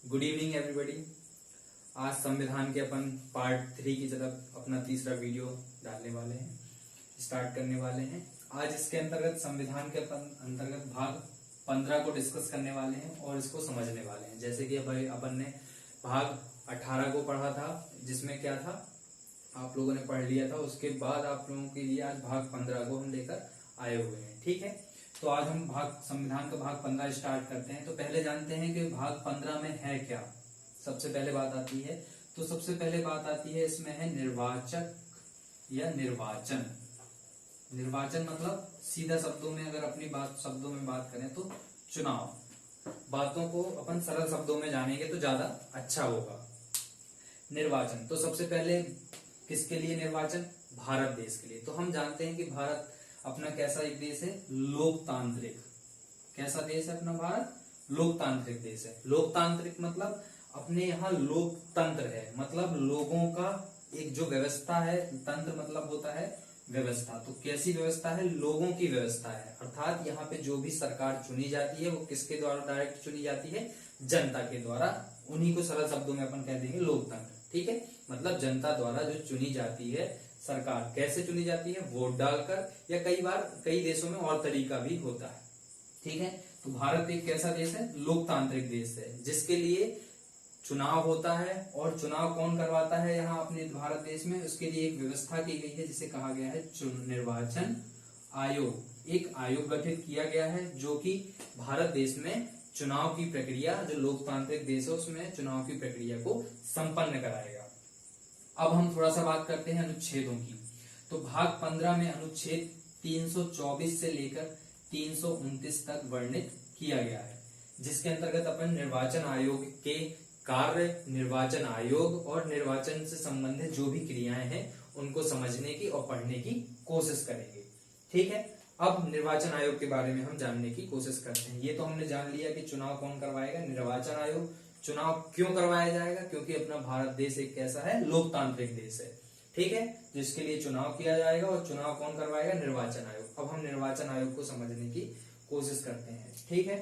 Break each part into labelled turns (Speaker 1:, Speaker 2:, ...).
Speaker 1: Good evening everybody. आज संविधान के अपन पार्ट 3 की तरफ अपना तीसरा वीडियो डालने वाले हैं, स्टार्ट करने वाले हैं। आज इसके अंतर्गत संविधान के अंतर्गत भाग 15 को डिस्कस करने वाले हैं और इसको समझने वाले हैं। जैसे कि अपन ने भाग 18 को पढ़ा था, जिसमें क्या था आप लोगों ने पढ़ लिया था। उसके बाद आप लोगों के लिए आज भाग 15 को हम लेकर आए हुए हैं। ठीक है, तो आज हम संविधान का भाग 15 स्टार्ट करते हैं। तो पहले जानते हैं कि भाग 15 में है क्या। सबसे पहले बात आती है, तो सबसे पहले बात आती है इसमें है निर्वाचक या निर्वाचन। निर्वाचन मतलब सीधा शब्दों में अगर अपनी शब्दों में बात करें तो चुनाव। बातों को अपन सरल शब्दों में जानेंगे तो ज्यादा अच्छा होगा। निर्वाचन, तो सबसे पहले किसके लिए निर्वाचन? भारत देश के लिए। तो हम जानते हैं कि भारत अपना कैसा एक देश है? लोकतांत्रिक। कैसा देश है अपना भारत? लोकतांत्रिक देश है। लोकतांत्रिक मतलब अपने यहाँ लोकतंत्र है, मतलब लोगों का एक जो व्यवस्था है। तंत्र मतलब होता है व्यवस्था। तो कैसी व्यवस्था है? लोगों की व्यवस्था है। अर्थात यहाँ पे जो भी सरकार चुनी जाती है वो किसके द्वारा डायरेक्ट चुनी जाती है? जनता के द्वारा। उन्हीं को सरल शब्दों में अपन कह देंगे लोकतंत्र। ठीक है, मतलब जनता द्वारा जो चुनी जाती है सरकार। कैसे चुनी जाती है? वोट डालकर, या कई बार कई देशों में और तरीका भी होता है। ठीक है, तो भारत एक कैसा देश है? लोकतांत्रिक देश है, जिसके लिए चुनाव होता है। और चुनाव कौन करवाता है यहाँ अपने भारत देश में? उसके लिए एक व्यवस्था की गई है जिसे कहा गया है निर्वाचन आयोग। एक आयोग गठित किया गया है जो कि भारत देश में चुनाव की प्रक्रिया, जो लोकतांत्रिक देश है उसमें चुनाव की प्रक्रिया को संपन्न कराएगा। अब हम थोड़ा सा बात करते हैं अनुच्छेदों की। तो भाग 15 में अनुच्छेद 324 से लेकर 329 तक वर्णित किया गया है, जिसके अंतर्गत अपन निर्वाचन आयोग के कार्य, निर्वाचन आयोग और निर्वाचन से संबंधित जो भी क्रियाएं हैं उनको समझने की और पढ़ने की कोशिश करेंगे। ठीक है, अब निर्वाचन आयोग के बारे में हम जानने की कोशिश करते हैं। ये तो हमने जान लिया कि चुनाव कौन करवाएगा? निर्वाचन आयोग। चुनाव क्यों करवाया जाएगा? क्योंकि अपना भारत देश एक कैसा है? लोकतांत्रिक देश है। ठीक है, जिसके लिए चुनाव किया जाएगा। और चुनाव कौन करवाएगा? निर्वाचन आयोग। अब हम निर्वाचन आयोग को समझने की कोशिश करते हैं। ठीक है,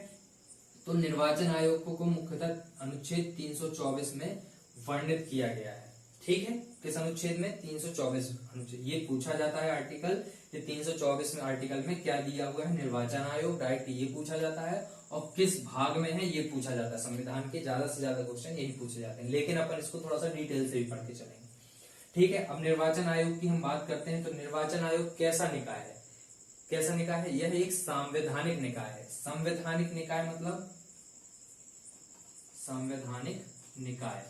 Speaker 1: तो निर्वाचन आयोग को मुख्यतः अनुच्छेद 324 में वर्णित किया गया है। ठीक है, किस अनुच्छेद में? 324 अनुच्छेद। ये पूछा जाता है आर्टिकल, ये 324 में आर्टिकल में क्या दिया हुआ है? निर्वाचन आयोग। डायरेक्ट ये पूछा जाता है। और किस भाग में है ये पूछा जाता है। संविधान के ज्यादा से ज्यादा क्वेश्चन यही पूछे जाते हैं, लेकिन अपन इसको थोड़ा सा डिटेल से भी पढ़ के चलेंगे। ठीक है, अब निर्वाचन आयोग की हम बात करते हैं। तो निर्वाचन आयोग कैसा निकाय है? कैसा निकाय है? यह एक संवैधानिक निकाय है। संवैधानिक निकाय मतलब संवैधानिक निकाय,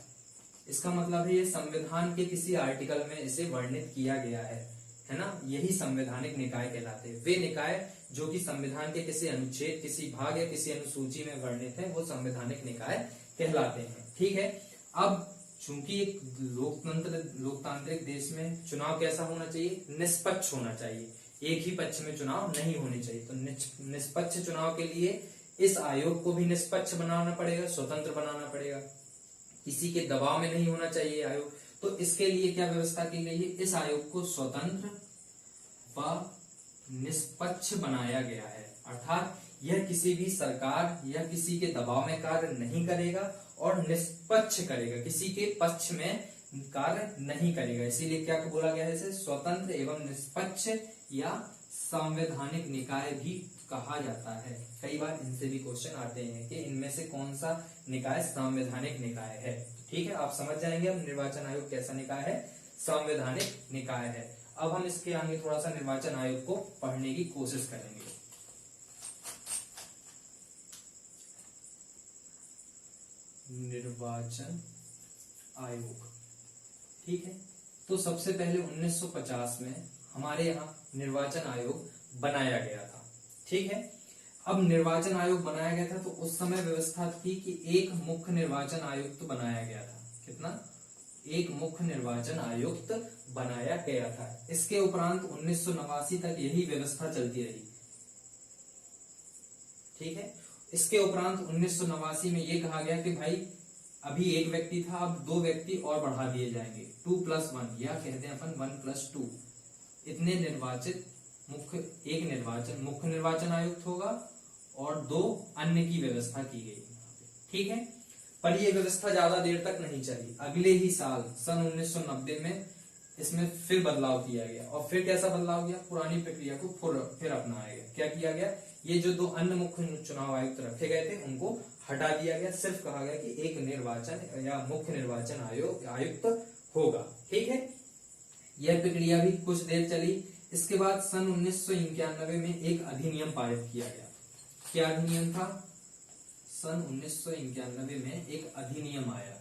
Speaker 1: इसका मतलब है ये संविधान के किसी आर्टिकल में इसे वर्णित किया गया है ना। यही संवैधानिक निकाय कहलाते हैं। वे निकाय जो कि संविधान के किसी अनुच्छेद, किसी भाग या किसी अनुसूची में वर्णित है, वो संवैधानिक निकाय कहलाते हैं। ठीक है, अब चूंकि एक लोकतांत्रिक देश में चुनाव कैसा होना चाहिए? निष्पक्ष होना चाहिए। एक ही पक्ष में चुनाव नहीं होने चाहिए। तो निष्पक्ष चुनाव के लिए इस आयोग को भी निष्पक्ष बनाना पड़ेगा, स्वतंत्र बनाना पड़ेगा। किसी के दबाव में नहीं होना चाहिए आयोग। तो इसके लिए क्या व्यवस्था की गई है? इस आयोग को स्वतंत्र व निष्पक्ष बनाया गया है। अर्थात यह किसी भी सरकार या किसी के दबाव में कार्य नहीं करेगा और निष्पक्ष करेगा, किसी के पक्ष में कार्य नहीं करेगा। इसीलिए क्या बोला गया है? इसे स्वतंत्र एवं निष्पक्ष या संवैधानिक निकाय भी कहा जाता है। कई बार इनसे भी क्वेश्चन आते हैं कि इनमें से कौन सा निकाय संवैधानिक निकाय है। ठीक है, आप समझ जाएंगे अब निर्वाचन आयोग कैसा निकाय है? संवैधानिक निकाय है। अब हम इसके आगे थोड़ा सा निर्वाचन आयोग को पढ़ने की कोशिश करेंगे। निर्वाचन आयोग। ठीक है, तो सबसे पहले 1950 में हमारे यहाँ निर्वाचन आयोग बनाया गया था। ठीक है, अब निर्वाचन आयोग बनाया गया था तो उस समय व्यवस्था थी कि एक मुख्य निर्वाचन आयुक्त बनाया गया था। कितना? एक मुख्य निर्वाचन आयुक्त बनाया गया था। इसके उपरांत 1989 तक यही व्यवस्था चलती रही। ठीक है, इसके उपरांत 1989 में यह कहा गया कि भाई अभी एक व्यक्ति था, अब 2 व्यक्ति और बढ़ा दिए जाएंगे। 2+1 या कहते हैं अपन 1+2। इतने निर्वाचित मुख्य निर्वाचन आयुक्त होगा और 2 अन्य की व्यवस्था की गई। ठीक है, पर यह व्यवस्था ज्यादा देर तक नहीं चली। अगले ही साल सन 1990 में इसमें फिर बदलाव किया गया। और फिर कैसा बदलाव किया? पुरानी प्रक्रिया को फिर अपनाया गया। क्या किया गया? ये जो 2 अन्य मुख्य चुनाव आयुक्त रखे गए थे उनको हटा दिया गया। सिर्फ कहा गया कि एक निर्वाचन या मुख्य निर्वाचन आयुक्त होगा। ठीक है, यह प्रक्रिया भी कुछ देर चली। इसके बाद सन 1991 में एक अधिनियम पारित किया गया। क्या अधिनियम था? सन 1991 में एक अधिनियम आया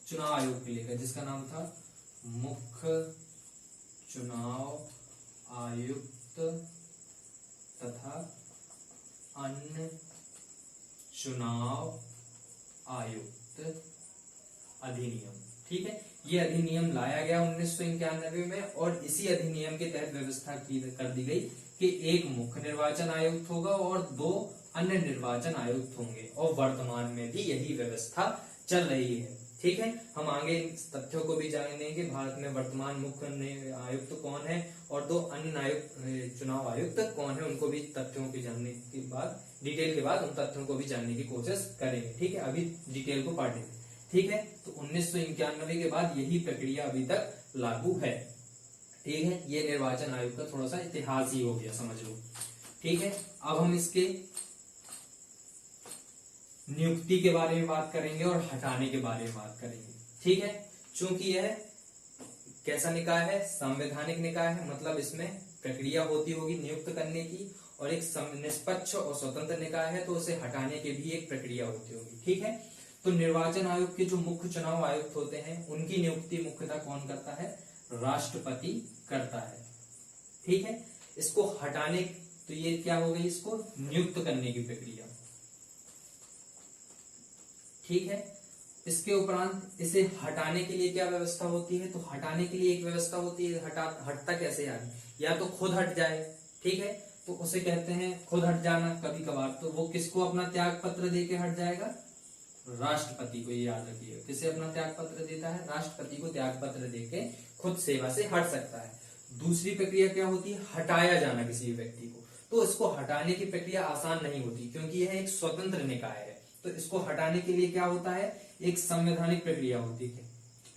Speaker 1: चुनाव आयोग के लेकर, जिसका नाम था मुख्य चुनाव आयुक्त तथा अन्य चुनाव आयुक्त अधिनियम। ठीक है, ये अधिनियम लाया गया 1991 में और इसी अधिनियम के तहत व्यवस्था कर दी गई कि एक मुख्य निर्वाचन आयुक्त होगा और 2 अन्य निर्वाचन आयुक्त होंगे। और वर्तमान में भी यही व्यवस्था चल रही है। ठीक है, हम आगे इस तथ्यों को भी जानेंगे। भारत में वर्तमान मुख्य आयुक्त कौन है और 2 अन्य चुनाव आयुक्त कौन है, उनको भी तथ्यों को जानने के बाद, डिटेल के बाद उन तथ्यों को भी जानने की कोशिश करेंगे। ठीक है, अभी डिटेल को पढ़ेंगे। ठीक है, तो 1991 के बाद यही प्रक्रिया अभी तक लागू है। ठीक है, ये निर्वाचन आयोग का थोड़ा सा इतिहास ही हो गया, समझ लो। ठीक है, अब हम इसके नियुक्ति के बारे में बात करेंगे और हटाने के बारे में बात करेंगे। ठीक है, चूंकि यह कैसा निकाय है? संवैधानिक निकाय है, मतलब इसमें प्रक्रिया होती होगी नियुक्त करने की, और एक निष्पक्ष और स्वतंत्र निकाय है तो उसे हटाने की भी एक प्रक्रिया होती होगी। ठीक है, तो निर्वाचन आयोग के जो मुख्य चुनाव आयुक्त होते हैं उनकी नियुक्ति मुख्यतः कौन करता है? राष्ट्रपति करता है। ठीक है, इसको हटाने, तो ये क्या हो गई? इसको नियुक्त करने की प्रक्रिया। ठीक है, इसके उपरांत इसे हटाने के लिए क्या व्यवस्था होती है? तो हटाने के लिए एक व्यवस्था होती है। हटता कैसे आदमी? या तो खुद हट जाए। ठीक है, तो उसे कहते हैं खुद हट जाना कभी कभार। तो वो किसको अपना त्याग पत्र दे के हट जाएगा? राष्ट्रपति को। ये याद रखिएगा, किसे अपना त्याग पत्र देता है? राष्ट्रपति को त्याग पत्र देके खुद सेवा से हट सकता है। दूसरी प्रक्रिया क्या होती है? हटाया जाना किसी व्यक्ति को। तो इसको हटाने की प्रक्रिया आसान नहीं होती क्योंकि यह एक स्वतंत्र निकाय है। तो इसको हटाने के लिए क्या होता है? एक संवैधानिक प्रक्रिया होती है।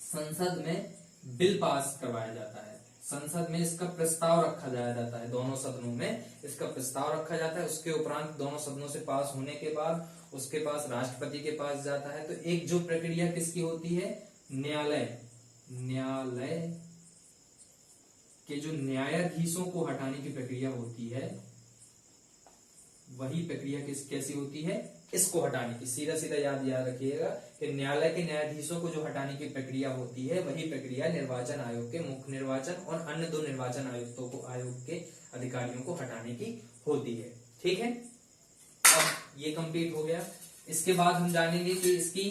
Speaker 1: संसद में बिल पास करवाया जाता है, संसद में इसका प्रस्ताव रखा जाता है, दोनों सदनों में इसका प्रस्ताव रखा जाता है। उसके उपरांत दोनों सदनों से पास होने के बाद उसके पास राष्ट्रपति के पास जाता है। तो एक जो प्रक्रिया किसकी होती है? न्यायालय के जो न्यायाधीशों को हटाने की प्रक्रिया होती है, वही प्रक्रिया कैसी होती है? इसको हटाने की। सीधा सीधा याद रखिएगा कि न्यायालय के न्यायाधीशों को जो हटाने की प्रक्रिया होती है वही प्रक्रिया निर्वाचन आयोग के मुख्य निर्वाचन और अन्य 2 निर्वाचन आयुक्तों को, आयोग के अधिकारियों को हटाने की होती है। ठीक है, अब ये कंप्लीट हो गया। इसके बाद हम जानेंगे कि इसकी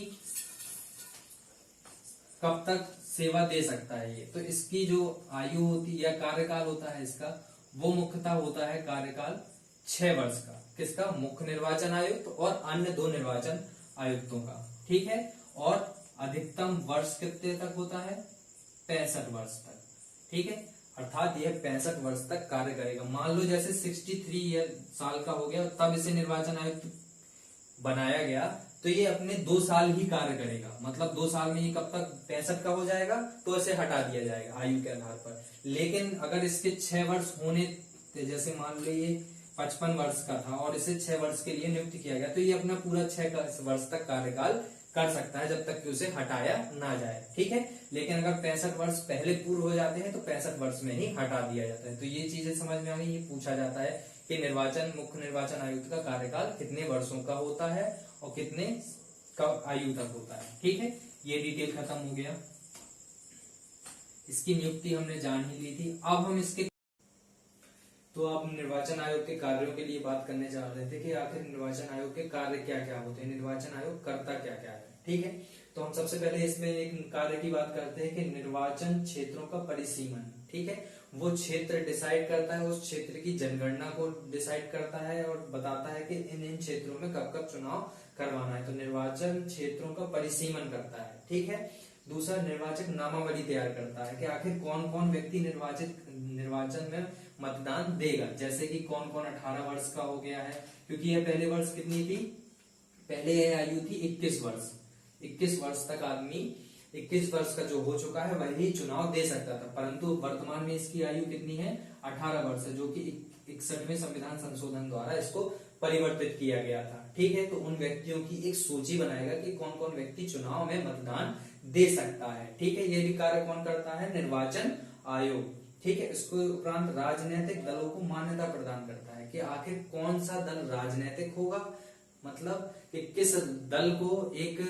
Speaker 1: कब तक सेवा दे सकता है ये। तो इसकी जो आयु होती है या कार्यकाल होता है इसका, वो मुख्यतः होता है कार्यकाल 6 वर्ष का। किसका? मुख्य निर्वाचन आयुक्त और अन्य 2 निर्वाचन आयुक्तों का। ठीक है, और अधिकतम वर्ष कितने तक होता है? 65 वर्ष तक। ठीक है, अर्थात यह 65 वर्ष तक कार्य करेगा। मान लो जैसे 63 साल का हो गया तब इसे निर्वाचन आयुक्त बनाया गया, तो ये अपने 2 साल ही कार्य करेगा। मतलब 2 साल में ये कब तक 65 का हो जाएगा तो इसे हटा दिया जाएगा आयु के आधार पर। लेकिन अगर इसके 6 वर्ष होने, जैसे मान लो ये 55 वर्ष का था और इसे 6 वर्ष के लिए नियुक्त किया गया, तो ये अपना पूरा 6 वर्ष तक कार्यकाल कर सकता है जब तक कि उसे हटाया ना जाए। ठीक है, लेकिन अगर 65 वर्ष पहले पूर्व हो जाते हैं तो 65 वर्ष में ही हटा दिया जाता है। तो ये चीजें समझ में आ गई। ये पूछा जाता है कि मुख्य निर्वाचन आयुक्त का कार्यकाल कितने वर्षों का होता है और कितने का आयु तक होता है। ठीक है, ये डिटेल खत्म हो गया। इसकी नियुक्ति हमने जान ही ली थी। अब हम इसके तो आप निर्वाचन आयोग के कार्यों के लिए बात करने जा रहे थे कि आखिर निर्वाचन आयोग के कार्य क्या क्या होते हैं, निर्वाचन आयोग करता क्या क्या है। ठीक है, तो हम सबसे पहले इसमें एक कार्य की बात करते हैं कि निर्वाचन क्षेत्रों का परिसीमन। ठीक है, वो क्षेत्र डिसाइड करता है, उस क्षेत्र की जनगणना को डिसाइड करता है और बताता है कि इन क्षेत्रों में कब कब चुनाव करवाना है। तो निर्वाचन क्षेत्रों का परिसीमन करता है। ठीक है, दूसरा निर्वाचक नामावली तैयार करता है कि आखिर कौन कौन व्यक्ति निर्वाचन में मतदान देगा। जैसे कि कौन कौन 18 वर्ष का हो गया है, क्योंकि यह पहले वर्ष कितनी थी? पहले यह आयु थी 21 वर्ष। 21 वर्ष तक आदमी 21 वर्ष का जो हो चुका है वही चुनाव दे सकता था, परंतु वर्तमान में इसकी आयु कितनी है, 18 वर्ष है, जो कि 61वें संविधान संशोधन द्वारा इसको परिवर्तित किया गया था। ठीक है, तो उन व्यक्तियों की एक सूची बनाएगा कि कौन कौन व्यक्ति चुनाव में मतदान दे सकता है। ठीक है, ये भी कार्य कौन करता है, निर्वाचन आयोग। ठीक है, इसको उपरांत राजनीतिक दलों को मान्यता प्रदान करता है कि आखिर कौन सा दल राजनीतिक होगा, मतलब कि किस दल को एक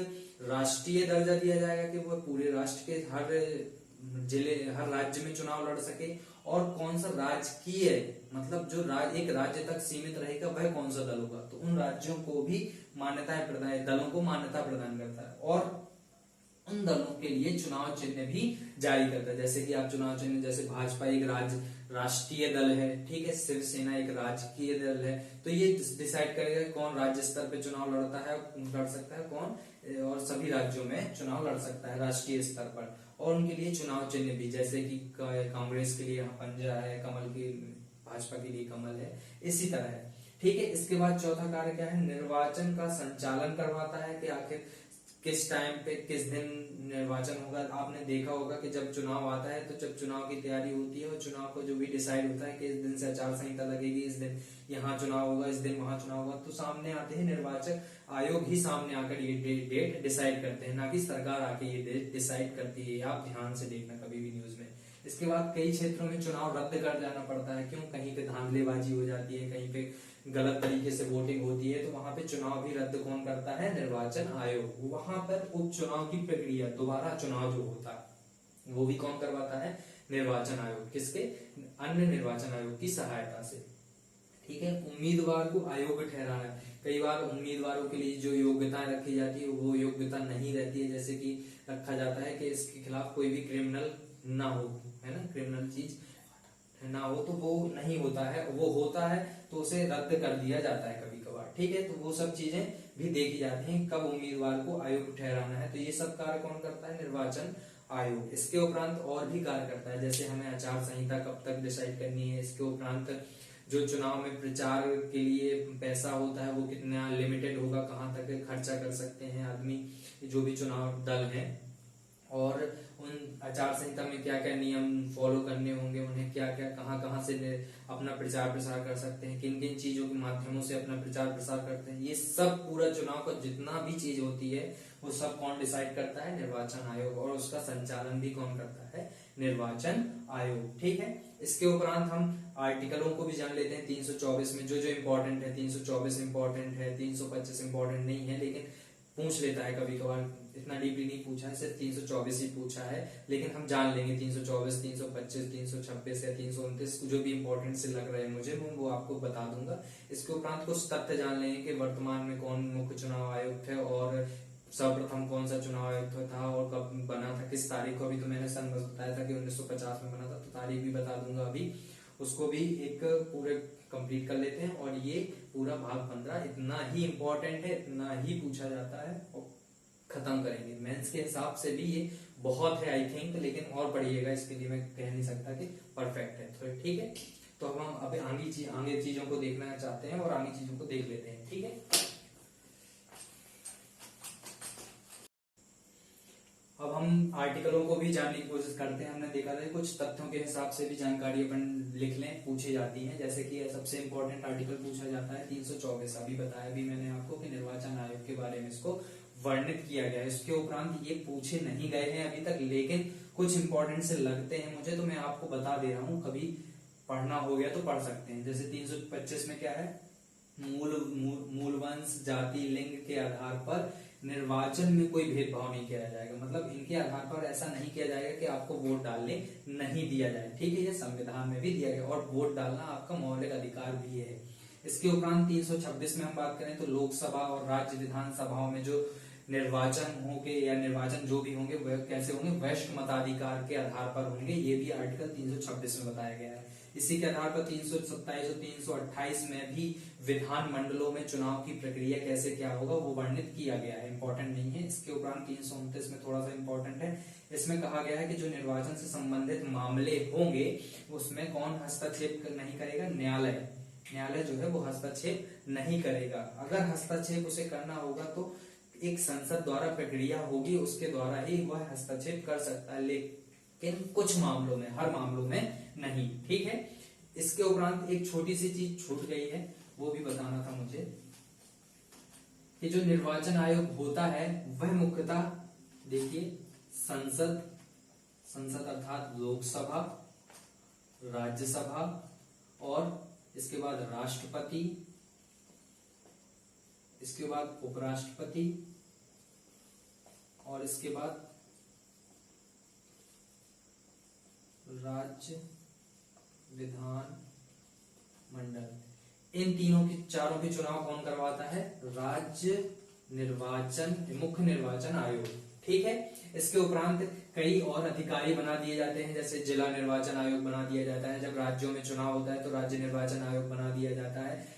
Speaker 1: राष्ट्रीय दर्जा दिया जाएगा कि वो पूरे राष्ट्र के हर जिले हर राज्य में चुनाव लड़ सके, और कौन सा राजकीय मतलब जो एक राज्य तक सीमित रहेगा वह कौन सा दल होगा। तो उन राज्यों को भी मान्यताएं प्रदान, दलों को मान्यता प्रदान करता है, और उन दलों के लिए चुनाव चिन्ह भी जारी करता है। जैसे कि आप चुनाव चिन्ह, जैसे भाजपा एक राष्ट्रीय दल है, ठीक है, शिवसेना एक राजकीय दल है, तो ये डिसाइड करेगा कौन राज्य स्तर पे चुनाव लड़ सकता है कौन, और सभी राज्यों में चुनाव लड़ सकता है राष्ट्रीय स्तर पर। और उनके लिए चुनाव चिन्ह भी, जैसे कि कांग्रेस के लिए यहाँ पंजा है, कमल की, भाजपा के लिए कमल है, इसी तरह है। ठीक है, इसके बाद चौथा कार्य क्या है, निर्वाचन का संचालन करवाता है कि आखिर किस टाइम पे किस दिन निर्वाचन होगा। आपने देखा होगा कि जब चुनाव आता है, तो जब चुनाव की तैयारी होती है और चुनाव को जो भी डिसाइड होता है कि इस दिन से आचार संहिता लगेगी, इस दिन यहाँ चुनाव होगा, इस दिन वहां चुनाव होगा, तो सामने आते हैं निर्वाचन आयोग ही सामने आकर ये डेट डिसाइड करते हैं, ना कि सरकार आके ये डेट डिसाइड करती है। आप ध्यान से देखना कभी भी न्यूज में। इसके बाद कई क्षेत्रों में चुनाव रद्द कर जाना पड़ता है, क्यों, कहीं पे धांधलेबाजी हो जाती है, कहीं पे गलत तरीके से वोटिंग होती है, तो वहां पे चुनाव भी रद्द कौन करता है, निर्वाचन आयोग। वहां पर उपचुनाव की प्रक्रिया, दोबारा चुनाव जो होता है वो भी कौन करवाता है, निर्वाचन आयोग, किसके, अन्य निर्वाचन आयोग की सहायता से। ठीक है, उम्मीदवार को आयोग ठहराना। कई बार उम्मीदवारों के लिए जो योग्यताएं रखी जाती है वो योग्यता नहीं रहती है, जैसे कि रखा जाता है कि इसके खिलाफ कोई भी क्रिमिनल ना हो, है ना, क्रिमिनल चीज ना हो, तो वो नहीं होता है, वो होता है तो उसे रद्द कर दिया जाता है कभी कभार। ठीक है, तो वो सब चीजें भी देखी जाती हैं, कब उम्मीदवार को आयोग ठहराना है, तो ये सब कार्य कौन करता है, निर्वाचन आयोग। इसके उपरांत और भी कार्य करता है, जैसे हमें आचार संहिता कब तक डिसाइड करनी है, इसके उपरांत जो चुनाव में प्रचार के लिए पैसा होता है वो कितना लिमिटेड होगा, कहाँ तक खर्चा कर सकते हैं आदमी, जो भी चुनाव दल है, और उन आचार संहिता में क्या क्या नियम फॉलो करने होंगे, उन्हें क्या क्या कहाँ कहाँ से अपना प्रचार प्रसार कर सकते हैं, किन किन चीजों के माध्यमों से अपना प्रचार प्रसार करते हैं, ये सब पूरा चुनाव का जितना भी चीज होती है वो सब कौन डिसाइड करता है, निर्वाचन आयोग, और उसका संचालन भी कौन करता है, निर्वाचन आयोग। ठीक है, इसके उपरांत हम आर्टिकलों को भी जान लेते हैं। 324 में जो जो इम्पोर्टेंट है, 324 इम्पोर्टेंट है, 325 इम्पोर्टेंट नहीं है, लेकिन पूछ लेता है कभी कभार, इतना डीपली नहीं पूछा है, सिर्फ 324 ही पूछा है, लेकिन हम जान लेंगे 324, 325, 326 या 329 जो भी इंपॉर्टेंट से लग रहे हैं मुझे, वो आपको बता दूंगा। इसके उपरांत कुछ तथ्य जान लेंगे कि वर्तमान में कौन मुख्य चुनाव आयुक्त है, और सर्वप्रथम कौन सा चुनाव आयुक्त था और कब बना था, किस तारीख को, अभी तो मैंने सन बताया था कि 1950 में बना था, तो तारीख भी बता दूंगा अभी, उसको भी एक पूरे कंप्लीट कर लेते हैं। और ये पूरा भाग 15 इतना ही इम्पोर्टेंट है, इतना ही पूछा जाता है, और खत्म करेंगे। मेंस के हिसाब से भी ये बहुत है आई थिंक, लेकिन और पढ़िएगा, इसके लिए मैं कह नहीं सकता कि परफेक्ट है। तो ठीक है, तो अब हम अभी आगे चीजों को देखना चाहते हैं और आगे चीजों को देख लेते हैं। ठीक है, अब हम आर्टिकलों को भी जानने की कोशिश करते हैं। हमने देखा था कि कुछ तथ्यों के हिसाब से भी जानकारी अपन लिख लें, पूछी जाती है। जैसे कि सबसे इंपॉर्टेंट आर्टिकल पूछा जाता है 324, अभी बताया भी मैंने आपको कि निर्वाचन आयोग के बारे में इसको वर्णित किया गया है। इसके उपरांत ये पूछे नहीं गए हैं अभी तक, लेकिन कुछ इंपॉर्टेंट से लगते हैं मुझे, तो मैं आपको बता दे रहा हूँ, कभी पढ़ना हो गया तो पढ़ सकते हैं। जैसे 325 में क्या है, मूल वंश, जाति, लिंग के आधार पर निर्वाचन में कोई भेदभाव नहीं किया जाएगा, मतलब इनके आधार पर ऐसा नहीं किया जाएगा कि आपको वोट डालने नहीं दिया जाए। ठीक है, ये संविधान में भी दिया गया, और वोट डालना आपका मौलिक अधिकार भी है। इसके उपरांत 326 में हम बात करें तो लोकसभा और राज्य विधानसभाओं में जो निर्वाचन होंगे या निर्वाचन जो भी होंगे वह कैसे होंगे, वरिष्ठ मताधिकार के आधार पर होंगे, ये भी आर्टिकल 326 में बताया गया है। इसी के आधार पर 327 और 328 में भी विधान मंडलों में चुनाव की प्रक्रिया कैसे क्या होगा वो वर्णित किया गया है, इंपॉर्टेंट नहीं है। इसके उपरांत 329 में थोड़ा सा इंपॉर्टेंट है, इसमें कहा गया है कि जो निर्वाचन से संबंधित मामले होंगे उसमें कौन हस्तक्षेप नहीं करेगा, न्यायालय। न्यायालय जो है वो हस्तक्षेप नहीं करेगा। अगर हस्तक्षेप उसे करना होगा तो एक संसद द्वारा प्रक्रिया होगी, उसके द्वारा ही वह हस्तक्षेप कर सकता है, लेकिन कुछ मामलों में, हर मामलों में नहीं। ठीक है। इसके उपरांत एक छोटी सी चीज छूट गई है, वो भी बताना था मुझे कि जो निर्वाचन आयोग होता है वह मुख्यतः, देखिए, संसद अर्थात लोकसभा, राज्यसभा और इसके बाद राष्ट्रपति, इसके बाद उपराष्ट्रपति और इसके बाद राज्य विधान मंडल, इन तीनों की, चारों के चुनाव कौन करवाता है? राज्य निर्वाचन, मुख्य निर्वाचन आयोग। ठीक है। इसके उपरांत कई और अधिकारी बना दिए जाते हैं, जैसे जिला निर्वाचन आयोग बना दिया जाता है। जब राज्यों में चुनाव होता है तो राज्य निर्वाचन आयोग बना दिया जाता है।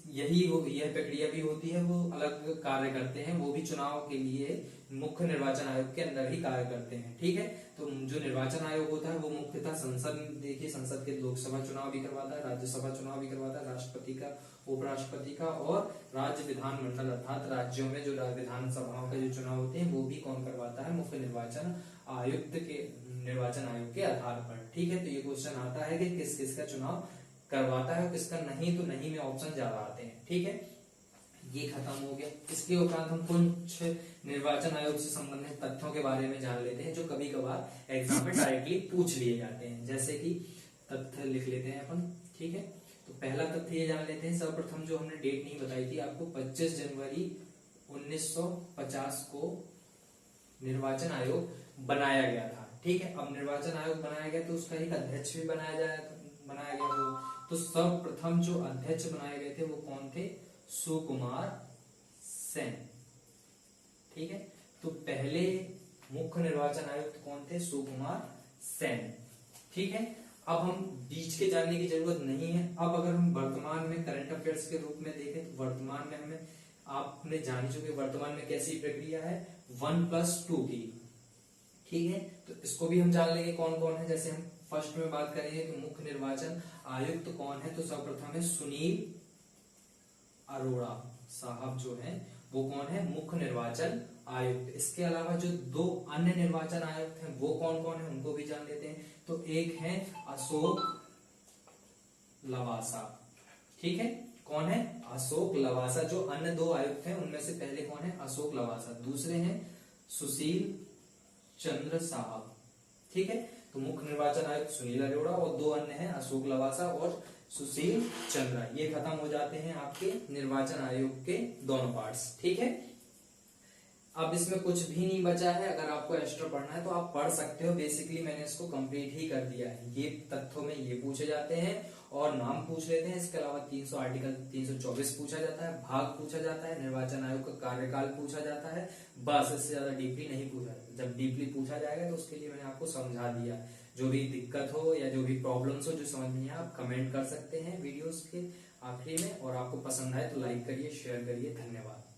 Speaker 1: यह प्रक्रिया भी होती है, वो अलग कार्य करते हैं, वो भी चुनाव के लिए मुख्य निर्वाचन आयोग के अंदर ही कार्य करते हैं। ठीक है। तो जो निर्वाचन आयोग होता है वो मुख्यतः संसद, देखिए, संसद के लोकसभा चुनाव भी करवाता है, राज्यसभा चुनाव भी करवाता है, राष्ट्रपति का, उपराष्ट्रपति का और राज्य विधान मंडल अर्थात राज्यों में जो विधानसभाओं के जो चुनाव होते हैं वो भी कौन करवाता है? मुख्य निर्वाचन आयुक्त के, निर्वाचन आयोग के आधार पर। ठीक है। तो ये क्वेश्चन आता है कि किस किस का चुनाव करवाता है और किसका नहीं, तो नहीं में ऑप्शन ज्यादा आते हैं। ठीक है। ये खत्म हो गया। इसके उपरांत हम कुछ निर्वाचन आयोग से संबंधित तथ्यों के बारे में जान लेते हैं जो कभी कभार एग्जाम में डायरेक्टली पूछ लिए जाते हैं। जैसे कि तथ्य लिख लेते हैं अपन। ठीक है। तो पहला तथ्य ये जान लेते हैं, सर्वप्रथम जो हमने डेट नहीं बताई थी आपको, 25 जनवरी 1950 को निर्वाचन आयोग बनाया गया था। ठीक है। अब निर्वाचन आयोग बनाया गया तो उसका एक अध्यक्ष भी बनाया गया हो। तो सर्वप्रथम जो अध्यक्ष बनाए गए थे वो कौन थे? सुकुमार सेन। ठीक है। तो पहले मुख्य निर्वाचन आयुक्त कौन थे? सुकुमार सेन। ठीक है। अब हम बीच के जानने की जरूरत नहीं है। अब अगर हम वर्तमान में करंट अफेयर्स के रूप में देखें तो वर्तमान में हमें, आपने जान चुके वर्तमान में कैसी प्रक्रिया है, 1+2 की। ठीक है। तो इसको भी हम जान लेंगे कौन कौन है। जैसे हम फर्स्ट में बात करेंगे कि मुख्य निर्वाचन आयुक्त कौन है, तो सर्वप्रथम है सुनील अरोड़ा साहब जो है वो कौन है? मुख्य निर्वाचन आयुक्त। इसके अलावा जो दो अन्य निर्वाचन आयुक्त हैं वो कौन कौन है उनको भी जान लेते हैं। तो एक है अशोक लवासा। ठीक है। कौन है? अशोक लवासा। जो अन्य दो आयुक्त हैं उनमें से पहले कौन है? अशोक लवासा। दूसरे हैं सुशील चंद्र साहब। ठीक है। तो मुख्य निर्वाचन आयुक्त सुनील अरोड़ा और दो अन्य हैं अशोक लवासा और सुशील चंद्र। ये खत्म हो जाते हैं आपके निर्वाचन आयोग के दोनों पार्ट्स। ठीक है। अब इसमें कुछ भी नहीं बचा है। अगर आपको एक्स्ट्रा पढ़ना है तो आप पढ़ सकते हो। बेसिकली मैंने इसको कंप्लीट ही कर दिया है। ये तथ्यों में ये पूछे जाते हैं और नाम पूछ लेते हैं। इसके अलावा 300 आर्टिकल 324 पूछा जाता है, भाग पूछा जाता है, निर्वाचन आयोग का कार्यकाल पूछा जाता है। बस, इससे ज्यादा डीपली नहीं पूछा। जब डीपली पूछा जाएगा तो उसके लिए मैंने आपको समझा दिया। जो भी दिक्कत हो या जो भी प्रॉब्लम्स हो, जो समझ नहीं है, आप कमेंट कर सकते हैं वीडियोस के आखिरी में। और आपको पसंद आए तो लाइक करिए, शेयर करिए। धन्यवाद।